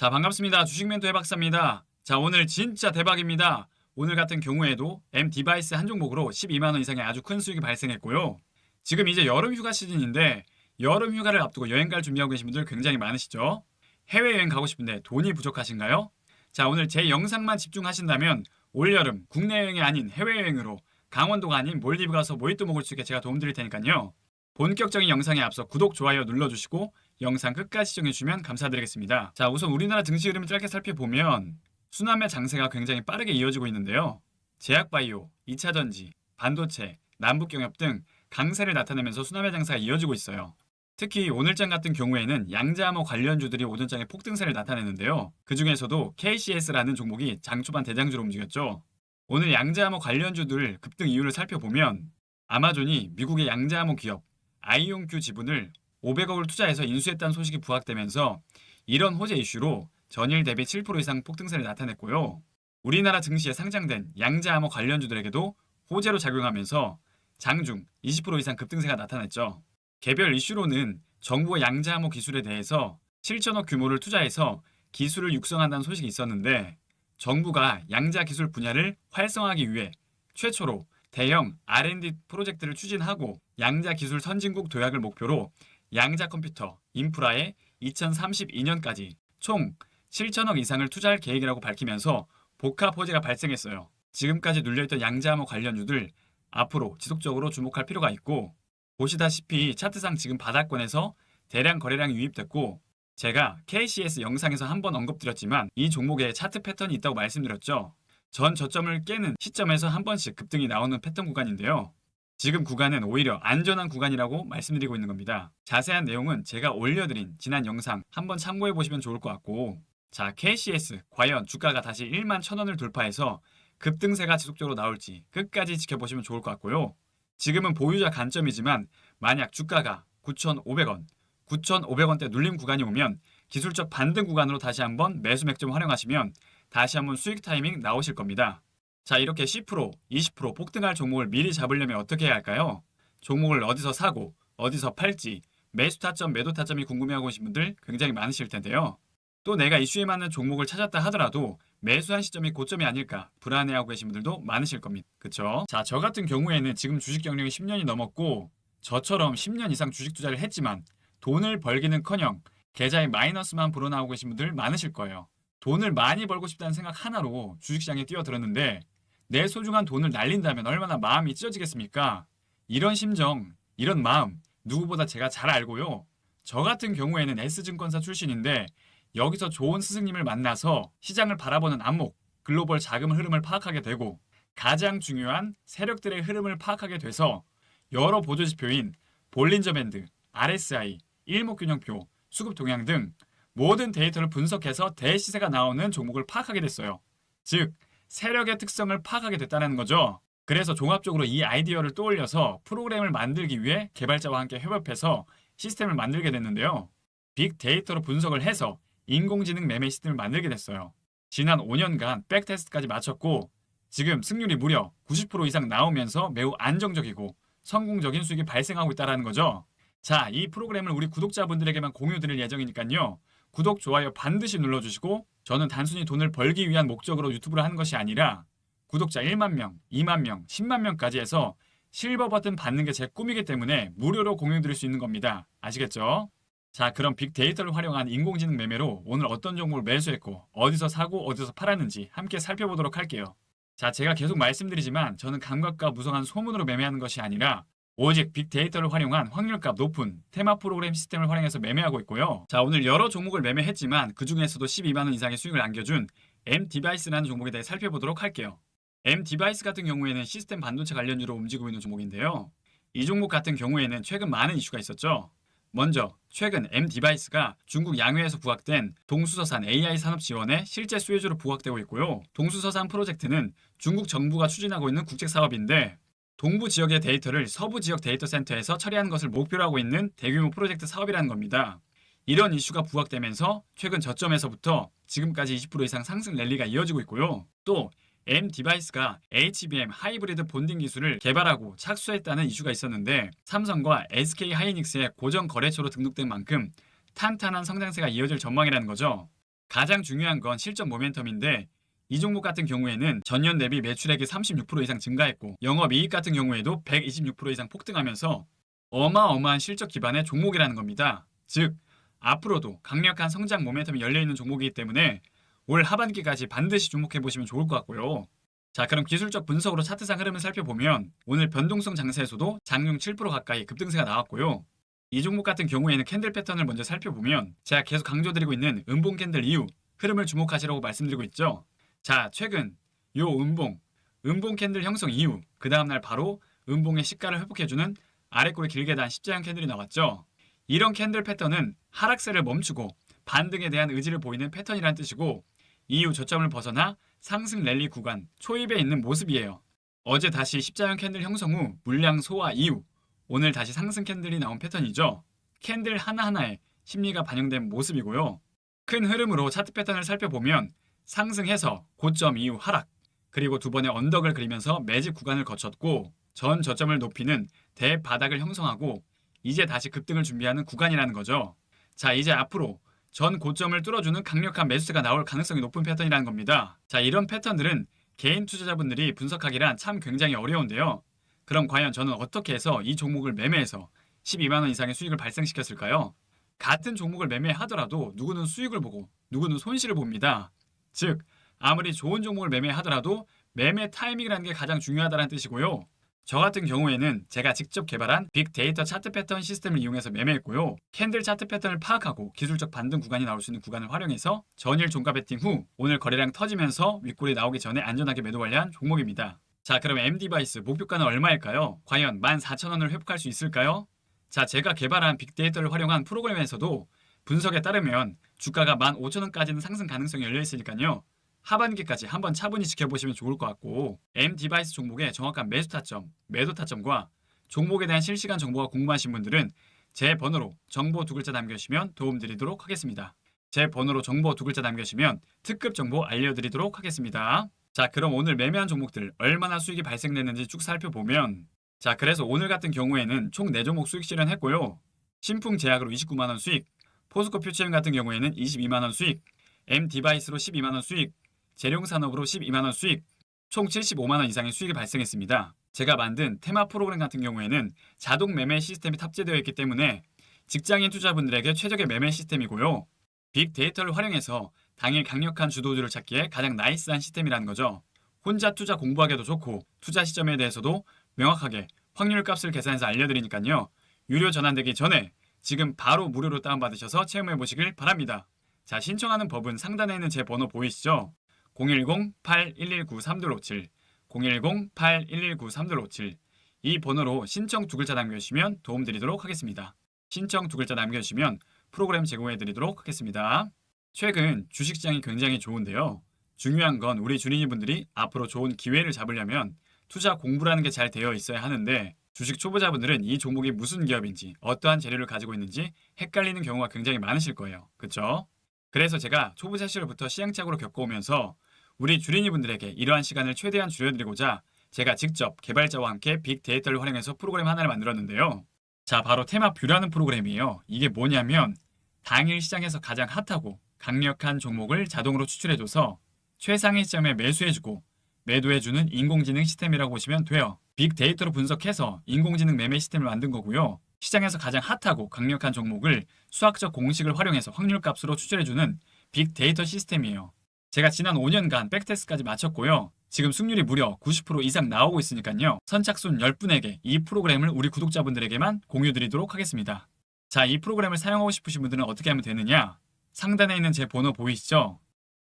자, 반갑습니다. 주식멘토의 박사입니다. 자, 오늘 진짜 대박입니다. 오늘 같은 경우에도 M 디바이스 한 종목으로 12만 원 이상의 아주 큰 수익이 발생했고요. 지금 이제 여름 휴가 시즌인데 여름 휴가를 앞두고 여행 갈 준비하고 계신 분들 굉장히 많으시죠? 해외여행 가고 싶은데 돈이 부족하신가요? 자, 오늘 제 영상만 집중하신다면 올여름 국내 여행이 아닌 해외여행으로 강원도가 아닌 몰디브 가서 모히또 먹을 수 있게 제가 도움드릴 테니까요. 본격적인 영상에 앞서 구독, 좋아요 눌러주시고 영상 끝까지 시청해주시면 감사드리겠습니다. 자, 우선 우리나라 증시 흐름을 짧게 살펴보면 순환매 장세가 굉장히 빠르게 이어지고 있는데요. 제약바이오, 2차전지, 반도체, 남북경협 등 강세를 나타내면서 순환매 장세가 이어지고 있어요. 특히 오늘장 같은 경우에는 양자암호 관련주들이 오전장에 폭등세를 나타내는데요. 그 중에서도 KCS라는 종목이 장 초반 대장주로 움직였죠. 오늘 양자암호 관련주들 급등 이유를 살펴보면 아마존이 미국의 양자암호 기업 아이온큐 지분을 500억을 투자해서 인수했다는 소식이 부각되면서 이런 호재 이슈로 전일 대비 7% 이상 폭등세를 나타냈고요. 우리나라 증시에 상장된 양자암호 관련주들에게도 호재로 작용하면서 장중 20% 이상 급등세가 나타났죠. 개별 이슈로는 정부의 양자암호 기술에 대해서 7천억 규모를 투자해서 기술을 육성한다는 소식이 있었는데 정부가 양자 기술 분야를 활성화하기 위해 최초로 대형 R&D 프로젝트를 추진하고 양자 기술 선진국 도약을 목표로 양자 컴퓨터, 인프라에 2032년까지 총 7천억 이상을 투자할 계획이라고 밝히면서 복합 호재가 발생했어요. 지금까지 눌려있던 양자암호 관련주들 앞으로 지속적으로 주목할 필요가 있고 보시다시피 차트상 지금 바닥권에서 대량 거래량이 유입됐고 제가 KCS 영상에서 한번 언급드렸지만 이 종목에 차트 패턴이 있다고 말씀드렸죠. 전 저점을 깨는 시점에서 한 번씩 급등이 나오는 패턴 구간인데요. 지금 구간은 오히려 안전한 구간이라고 말씀드리고 있는 겁니다. 자세한 내용은 제가 올려드린 지난 영상 한번 참고해 보시면 좋을 것 같고 자, KCS 과연 주가가 다시 1만 1,000원을 돌파해서 급등세가 지속적으로 나올지 끝까지 지켜보시면 좋을 것 같고요. 지금은 보유자 관점이지만 만약 주가가 9,500원, 9,500원대 눌림 구간이 오면 기술적 반등 구간으로 다시 한번 매수 맥점 활용하시면 다시 한번 수익 타이밍 나오실 겁니다. 자, 이렇게 10%, 20% 폭등할 종목을 미리 잡으려면 어떻게 해야 할까요? 종목을 어디서 사고, 어디서 팔지, 매수 타점, 매도 타점이 궁금해하고 계신 분들 굉장히 많으실 텐데요. 또 내가 이슈에 맞는 종목을 찾았다 하더라도 매수한 시점이 고점이 아닐까 불안해하고 계신 분들도 많으실 겁니다. 그쵸? 자, 저 같은 경우에는 지금 주식 경력이 10년이 넘었고 저처럼 10년 이상 주식 투자를 했지만 돈을 벌기는커녕 계좌에 마이너스만 불어나오고 계신 분들 많으실 거예요. 돈을 많이 벌고 싶다는 생각 하나로 주식시장에 뛰어들었는데 내 소중한 돈을 날린다면 얼마나 마음이 찢어지겠습니까? 이런 심정, 이런 마음 누구보다 제가 잘 알고요. 저 같은 경우에는 S증권사 출신인데 여기서 좋은 스승님을 만나서 시장을 바라보는 안목, 글로벌 자금 흐름을 파악하게 되고 가장 중요한 세력들의 흐름을 파악하게 돼서 여러 보조지표인 볼린저 밴드, RSI, 일목균형표, 수급 동향 등 모든 데이터를 분석해서 대시세가 나오는 종목을 파악하게 됐어요. 즉, 세력의 특성을 파악하게 됐다는 거죠. 그래서 종합적으로 이 아이디어를 떠올려서 프로그램을 만들기 위해 개발자와 함께 협업해서 시스템을 만들게 됐는데요. 빅데이터로 분석을 해서 인공지능 매매 시스템을 만들게 됐어요. 지난 5년간 백테스트까지 마쳤고 지금 승률이 무려 90% 이상 나오면서 매우 안정적이고 성공적인 수익이 발생하고 있다는 거죠. 자, 이 프로그램을 우리 구독자분들에게만 공유 드릴 예정이니까요. 구독, 좋아요 반드시 눌러주시고 저는 단순히 돈을 벌기 위한 목적으로 유튜브를 하는 것이 아니라 구독자 1만 명, 2만 명, 10만 명까지 해서 실버 버튼 받는 게 제 꿈이기 때문에 무료로 공유 드릴 수 있는 겁니다. 아시겠죠? 자, 그럼 빅데이터를 활용한 인공지능 매매로 오늘 어떤 종목을 매수했고 어디서 사고 어디서 팔았는지 함께 살펴보도록 할게요. 자, 제가 계속 말씀드리지만 저는 감각과 무성한 소문으로 매매하는 것이 아니라 오직 빅데이터를 활용한 확률값 높은 테마 프로그램 시스템을 활용해서 매매하고 있고요. 자, 오늘 여러 종목을 매매했지만 그 중에서도 12만 원 이상의 수익을 안겨준 M 디바이스라는 종목에 대해 살펴보도록 할게요. M 디바이스 같은 경우에는 시스템 반도체 관련주로 움직이고 있는 종목인데요. 이 종목 같은 경우에는 최근 많은 이슈가 있었죠. 먼저 최근 M 디바이스가 중국 양회에서 부각된 동수서산 AI 산업 지원의 실제 수혜주로 부각되고 있고요. 동수서산 프로젝트는 중국 정부가 추진하고 있는 국책 사업인데 동부 지역의 데이터를 서부 지역 데이터 센터에서 처리하는 것을 목표로 하고 있는 대규모 프로젝트 사업이라는 겁니다. 이런 이슈가 부각되면서 최근 저점에서부터 지금까지 20% 이상 상승 랠리가 이어지고 있고요. 또 M 디바이스가 HBM 하이브리드 본딩 기술을 개발하고 착수했다는 이슈가 있었는데 삼성과 SK 하이닉스의 고정 거래처로 등록된 만큼 탄탄한 성장세가 이어질 전망이라는 거죠. 가장 중요한 건 실적 모멘텀인데 이 종목 같은 경우에는 전년 대비 매출액이 36% 이상 증가했고 영업이익 같은 경우에도 126% 이상 폭등하면서 어마어마한 실적 기반의 종목이라는 겁니다. 즉 앞으로도 강력한 성장 모멘텀이 열려있는 종목이기 때문에 올 하반기까지 반드시 주목해보시면 좋을 것 같고요. 자, 그럼 기술적 분석으로 차트상 흐름을 살펴보면 오늘 변동성 장세에서도 장중 7% 가까이 급등세가 나왔고요. 이 종목 같은 경우에는 캔들 패턴을 먼저 살펴보면 제가 계속 강조드리고 있는 음봉 캔들 이후 흐름을 주목하시라고 말씀드리고 있죠. 자, 최근 요 음봉 캔들 형성 이후 그 다음날 바로 음봉의 시가를 회복해주는 아래꼬리 길게 단 십자형 캔들이 나왔죠. 이런 캔들 패턴은 하락세를 멈추고 반등에 대한 의지를 보이는 패턴이라는 뜻이고 이후 저점을 벗어나 상승 랠리 구간 초입에 있는 모습이에요. 어제 다시 십자형 캔들 형성 후 물량 소화 이후 오늘 다시 상승 캔들이 나온 패턴이죠. 캔들 하나하나에 심리가 반영된 모습이고요. 큰 흐름으로 차트 패턴을 살펴보면 상승해서 고점 이후 하락, 그리고 두 번의 언덕을 그리면서 매집 구간을 거쳤고 전 저점을 높이는 대바닥을 형성하고 이제 다시 급등을 준비하는 구간이라는 거죠. 자, 이제 앞으로 전 고점을 뚫어주는 강력한 매수세가 나올 가능성이 높은 패턴이라는 겁니다. 자, 이런 패턴들은 개인 투자자분들이 분석하기란 참 굉장히 어려운데요. 그럼 과연 저는 어떻게 해서 이 종목을 매매해서 12만원 이상의 수익을 발생시켰을까요? 같은 종목을 매매하더라도 누구는 수익을 보고 누구는 손실을 봅니다. 즉 아무리 좋은 종목을 매매하더라도 매매 타이밍이라는 게 가장 중요하다는 뜻이고요. 저 같은 경우에는 제가 직접 개발한 빅데이터 차트 패턴 시스템을 이용해서 매매했고요. 캔들 차트 패턴을 파악하고 기술적 반등 구간이 나올 수 있는 구간을 활용해서 전일 종가 베팅 후 오늘 거래량 터지면서 윗골이 나오기 전에 안전하게 매도 완료한 종목입니다. 자, 그럼 M디바이스 목표가는 얼마일까요? 과연 14,000원을 회복할 수 있을까요? 자, 제가 개발한 빅데이터를 활용한 프로그램에서도 분석에 따르면 주가가 15,000원까지는 상승 가능성이 열려 있으니까요. 하반기까지 한번 차분히 지켜보시면 좋을 것 같고 M디바이스 종목의 정확한 매수 타점, 매도 타점과 종목에 대한 실시간 정보가 궁금하신 분들은 제 번호로 정보 두 글자 남겨주시면 도움드리도록 하겠습니다. 제 번호로 정보 두 글자 남겨주시면 특급 정보 알려드리도록 하겠습니다. 자, 그럼 오늘 매매한 종목들 얼마나 수익이 발생됐는지 쭉 살펴보면 자, 그래서 오늘 같은 경우에는 총 4종목 수익 실현했고요. 신풍제약으로 29만원 수익, 포스코 퓨처엠 같은 경우에는 22만원 수익, M디바이스로 12만원 수익, 재룡산업으로 12만원 수익, 총 75만원 이상의 수익이 발생했습니다. 제가 만든 테마 프로그램 같은 경우에는 자동 매매 시스템이 탑재되어 있기 때문에 직장인 투자분들에게 최적의 매매 시스템이고요. 빅데이터를 활용해서 당일 강력한 주도주를 찾기에 가장 나이스한 시스템이라는 거죠. 혼자 투자 공부하기도 좋고 투자 시점에 대해서도 명확하게 확률 값을 계산해서 알려드리니까요. 유료 전환되기 전에 지금 바로 무료로 다운받으셔서 체험해 보시길 바랍니다. 자, 신청하는 법은 상단에 있는 제 번호 보이시죠? 010-8119-3257 010-8119-3257 이 번호로 신청 두 글자 남겨주시면 도움드리도록 하겠습니다. 신청 두 글자 남겨주시면 프로그램 제공해드리도록 하겠습니다. 최근 주식시장이 굉장히 좋은데요. 중요한 건 우리 주린이분들이 앞으로 좋은 기회를 잡으려면 투자 공부라는 게 잘 되어 있어야 하는데 주식 초보자분들은 이 종목이 무슨 기업인지 어떠한 재료를 가지고 있는지 헷갈리는 경우가 굉장히 많으실 거예요. 그쵸? 그래서 제가 초보자 시절부터 시행착오로 겪어오면서 우리 주린이분들에게 이러한 시간을 최대한 줄여드리고자 제가 직접 개발자와 함께 빅데이터를 활용해서 프로그램 하나를 만들었는데요. 자, 바로 테마뷰라는 프로그램이에요. 이게 뭐냐면 당일 시장에서 가장 핫하고 강력한 종목을 자동으로 추출해줘서 최상의 시점에 매수해주고 매도해주는 인공지능 시스템이라고 보시면 돼요. 빅데이터로 분석해서 인공지능 매매 시스템을 만든 거고요. 시장에서 가장 핫하고 강력한 종목을 수학적 공식을 활용해서 확률값으로 추출해주는 빅데이터 시스템이에요. 제가 지난 5년간 백테스트까지 마쳤고요. 지금 승률이 무려 90% 이상 나오고 있으니까요. 선착순 10분에게 이 프로그램을 우리 구독자분들에게만 공유드리도록 하겠습니다. 자, 이 프로그램을 사용하고 싶으신 분들은 어떻게 하면 되느냐? 상단에 있는 제 번호 보이시죠?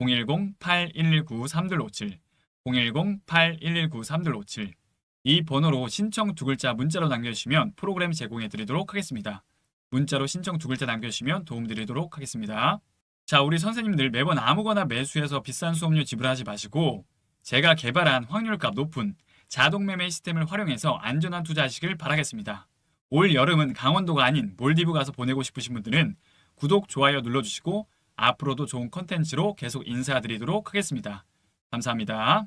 010-8119-3257 010-8119-3257 이 번호로 신청 두 글자 문자로 남겨주시면 프로그램 제공해드리도록 하겠습니다. 문자로 신청 두 글자 남겨주시면 도움드리도록 하겠습니다. 자, 우리 선생님들 매번 아무거나 매수해서 비싼 수업료 지불하지 마시고 제가 개발한 확률값 높은 자동 매매 시스템을 활용해서 안전한 투자하시길 바라겠습니다. 올 여름은 강원도가 아닌 몰디브 가서 보내고 싶으신 분들은 구독, 좋아요 눌러주시고 앞으로도 좋은 컨텐츠로 계속 인사드리도록 하겠습니다. 감사합니다.